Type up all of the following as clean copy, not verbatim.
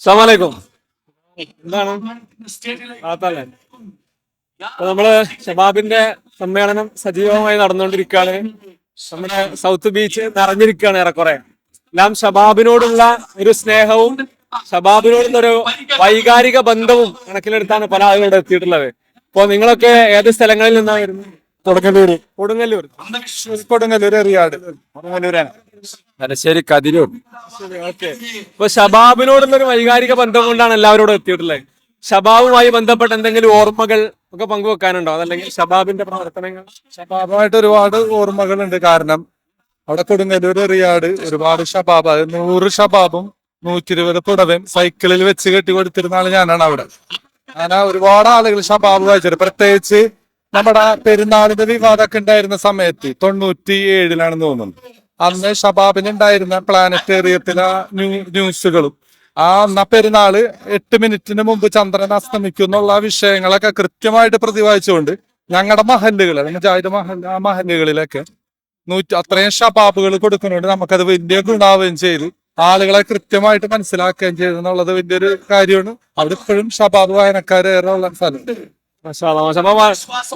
അസ്സലാമലൈക്കും. എന്താണ് ആത്തല്ലേ? അപ്പൊ നമ്മള് ഷബാബിന്റെ സമ്മേളനം സജീവമായി നടന്നുകൊണ്ടിരിക്കുകയാണ്. നമ്മുടെ സൗത്ത് ബീച്ച് നിറഞ്ഞിരിക്കുകയാണ് ഏറെക്കുറെ. എല്ലാം ഷബാബിനോടുള്ള ഒരു സ്നേഹവും ഷബാബിനോടുള്ള ഒരു വൈകാരിക ബന്ധവും കണക്കിലെടുത്താണ് പല ആളുകളും എത്തിയിട്ടുള്ളത്. അപ്പൊ നിങ്ങളൊക്കെ ഏത് സ്ഥലങ്ങളിൽ നിന്നാണ് വരുന്നത്? കൊടുങ്ങല്ലൂര് കൊടുങ്ങല്ലൂർ, കൊടുങ്ങല്ലൂര് എറിയാട് കൊടുങ്ങല്ലൂരാണ്. തലശ്ശേരി, കതിരൂർ. ഓക്കെ. ഇപ്പൊ ഷബാബിനോടുള്ള ഒരു വൈകാരിക ബന്ധം കൊണ്ടാണ് എല്ലാവരോടും എത്തിയിട്ടുള്ളത്. ഷബാബുമായി ബന്ധപ്പെട്ട എന്തെങ്കിലും ഓർമ്മകൾ ഒക്കെ പങ്കുവെക്കാനുണ്ടോ? അതല്ലെങ്കിൽ ഷബാബിന്റെ പ്രവർത്തനങ്ങൾ? ഷബാബായിട്ട് ഒരുപാട് ഓർമ്മകളുണ്ട്. കാരണം അവിടെ കൊടുങ്ങല്ലൂര് എറിയാട് ഒരുപാട് ഷബാബ്, 100 ഷബാബും 120 പുടവയും സൈക്കിളിൽ വെച്ച് കെട്ടി കൊടുത്തിരുന്ന ആള് ഞാനാണ് അവിടെ. അങ്ങനെ ഒരുപാട് ആളുകൾ ഷബാബ് വായിച്ചത്. പ്രത്യേകിച്ച് നമ്മുടെ പെരുന്നാളിന്റെ വിവാദമൊക്കെ ഉണ്ടായിരുന്ന സമയത്ത് 97-ലാണെന്ന് തോന്നുന്നു. അന്ന് ഷബാബിന് ഉണ്ടായിരുന്ന പ്ലാനറ്റേറിയത്തിലെ ന്യൂസുകളും പെരുന്നാള് 8 മിനിറ്റിന് മുമ്പ് ചന്ദ്രൻ അസ്തമിക്കും എന്നുള്ള വിഷയങ്ങളൊക്കെ കൃത്യമായിട്ട് പ്രതിപാദിച്ചുകൊണ്ട് ഞങ്ങളുടെ മഹല്ലുകൾ, മുജാഹിദ് മഹല്ല്, ആ മഹല്ലുകളിലൊക്കെ അത്രയും ഷബാബുകൾ കൊടുക്കുന്നുണ്ട്. നമുക്കത് വലിയ ഗുണാവുകയും ചെയ്തു. ആളുകളെ കൃത്യമായിട്ട് മനസ്സിലാക്കുകയും ചെയ്തു എന്നുള്ളത് വലിയൊരു കാര്യമാണ്. അവിടെ ഇപ്പോഴും ഷബാബ് വായനക്കാർ ഏറെ ഉള്ള സ്ഥലം.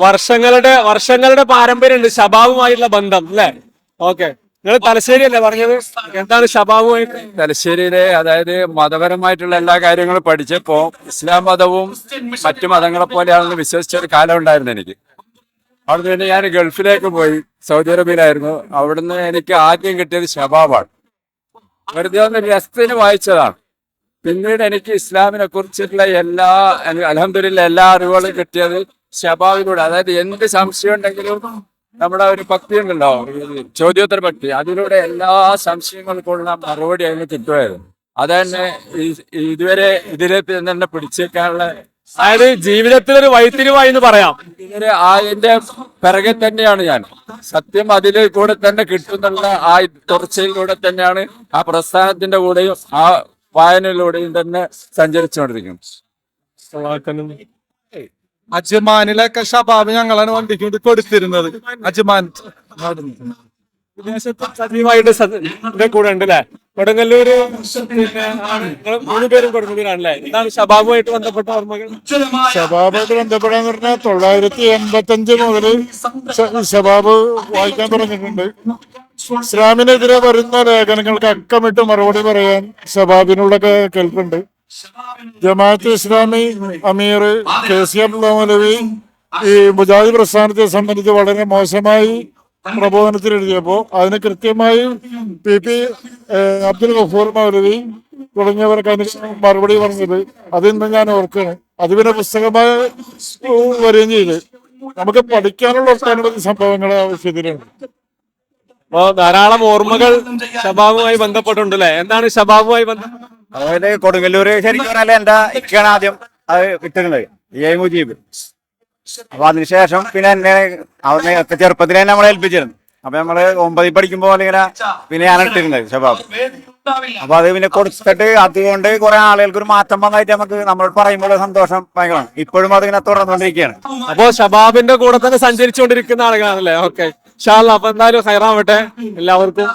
വർഷങ്ങളുടെ പാരമ്പര്യമുണ്ട് ഷബാബുമായിട്ടുള്ള ബന്ധം, അല്ലേ? ഓക്കെ. നിങ്ങൾ തലശ്ശേരി അല്ലേ പറഞ്ഞത്? എന്താണ് ഷബാബുമായിട്ട്? തലശ്ശേരിയിലെ അതായത് മതപരമായിട്ടുള്ള എല്ലാ കാര്യങ്ങളും പഠിച്ചപ്പോ ഇസ്ലാം മതവും മറ്റു മതങ്ങളെ പോലെയാണെന്ന് വിശ്വസിച്ച ഒരു കാലം ഉണ്ടായിരുന്നു എനിക്ക്. അവിടുന്ന് പിന്നെ ഞാൻ ഗൾഫിലേക്ക് പോയി, സൗദി അറേബ്യയിലായിരുന്നു. അവിടുന്ന് എനിക്ക് ആദ്യം കിട്ടിയത് ഷബാബാണ്. വെറുതെ ഒന്ന് രസത്തിന് വായിച്ചതാണ്. പിന്നീട് എനിക്ക് ഇസ്ലാമിനെ കുറിച്ചിട്ടുള്ള അൽഹംദുലില്ലാ എല്ലാ അറിവുകളും കിട്ടിയത് ഷബാബിലൂടെ. അതായത് എന്ത് സംശയം ഉണ്ടെങ്കിലും നമ്മുടെ ഒരു ഭക്തി ഉണ്ടല്ലോ, ചോദ്യോത്തര ഭക്തി, അതിലൂടെ എല്ലാ സംശയങ്ങൾക്കുള്ള മറുപടി അതിന് കിട്ടുമായിരുന്നു. അതന്നെ ഇതുവരെ ഇതിലെ തന്നെ പിടിച്ചേക്കാനുള്ള, അതായത് ജീവിതത്തിലൊരു വഴിത്തിരിവായി എന്ന് പറയാം. അതിന്റെ പിറകെ തന്നെയാണ് ഞാൻ. സത്യം അതിൽ കൂടെ തന്നെ കിട്ടുന്നുള്ള ആ തുടർച്ചയിലൂടെ തന്നെയാണ് ആ പ്രസ്ഥാനത്തിന്റെ കൂടെയും ആ വായനയിലൂടെയും തന്നെ സഞ്ചരിച്ചുകൊണ്ടിരിക്കും. അജ്മാനിലൊക്കെ ഷബാബ് ഞങ്ങളാണ് വണ്ടിക്ക് വേണ്ടി കൊടുത്തിരുന്നത്. അജ്മാൻ വിദേശത്ത് സജീവമായിട്ട് കൂടെ ഉണ്ട് അല്ലേ? കൊടുങ്ങല്ലൂര് പിന്നെ നിങ്ങൾ 3 പേരും കൊടുങ്ങല്ലൂരാണല്ലേ? എന്താണ് ഷബാബുമായിട്ട് ബന്ധപ്പെട്ട ഓർമ്മകൾ? ഷബാബായിട്ട് ബന്ധപ്പെടാന്ന് പറഞ്ഞാൽ 985 മുതൽ ഷബാബ് വായിക്കാൻ തുടങ്ങിയിട്ടുണ്ട്. ഇസ്ലാമിനെതിരെ വരുന്ന ലേഖനങ്ങൾക്ക് അക്കമിട്ട് മറുപടി പറയാൻ ഷബാബിനുള്ള കേൾപ്പുണ്ട്. ജമാഅത്ത് ഇസ്ലാമി അമീർ KC അബ്ദുൽ മൗലവി ഈ മുജാഹിദ് പ്രസ്ഥാനത്തെ സംബന്ധിച്ച് വളരെ മോശമായി പ്രബോധനത്തിൽ എഴുതിയപ്പോ അതിന് കൃത്യമായി PP അബ്ദുൽ ഗഫൂർ മൗലവി തുടങ്ങിയവർക്ക് അതിന് മറുപടി പറഞ്ഞത് അതിന്ന് ഞാൻ ഓർക്കുകയാണ്. അത് പിന്നെ പുസ്തകമായി വരികയും ചെയ്ത് നമുക്ക് പഠിക്കാനുള്ള ഒട്ടനവധി സംഭവങ്ങൾ ആവശ്യത്തിലുണ്ട്. അപ്പോ ധാരാളം ഓർമ്മകൾ ഷബാബുമായി ബന്ധപ്പെട്ടുണ്ടല്ലേ? എന്താണ് ഷബാബുമായി ബന്ധപ്പെട്ട? അതായത് കൊടുങ്ങല്ലൂര് ശരിക്കും പറഞ്ഞാൽ എന്റെ ഇക്കാണ് ആദ്യം അത് കിട്ടുന്നത്, മുജീബ്. അപ്പൊ അതിനുശേഷം പിന്നെ എന്നെ ചെറുപ്പത്തിൽ തന്നെ നമ്മളെ ഏൽപ്പിച്ചിരുന്നു. അപ്പൊ നമ്മള് 9ൽ പഠിക്കുമ്പോ ഇങ്ങനെ പിന്നെ ഞാൻ ഇട്ടിരുന്നത് ഷബാബ്. അപ്പൊ അത് പിന്നെ കൊടുത്തിട്ട് അതുകൊണ്ട് കുറെ ആളുകൾക്ക് ഒരു മാറ്റം വന്നായിട്ട് നമുക്ക് നമ്മളോട് പറയുമ്പോൾ സന്തോഷം ഭയങ്കരമാണ്. ഇപ്പോഴും അതിങ്ങനെ തുടർന്നുകൊണ്ടിരിക്കുകയാണ്. അപ്പോ ഷബാബിന്റെ കൂടെ തന്നെ സഞ്ചരിച്ചുകൊണ്ടിരിക്കുന്ന ആളുകളാണല്ലേ? ഓക്കെ, ഇൻഷാ അല്ലാഹ്. അപ്പൊ എന്തായാലും ഹൈറാവട്ടെ എല്ലാവർക്കും.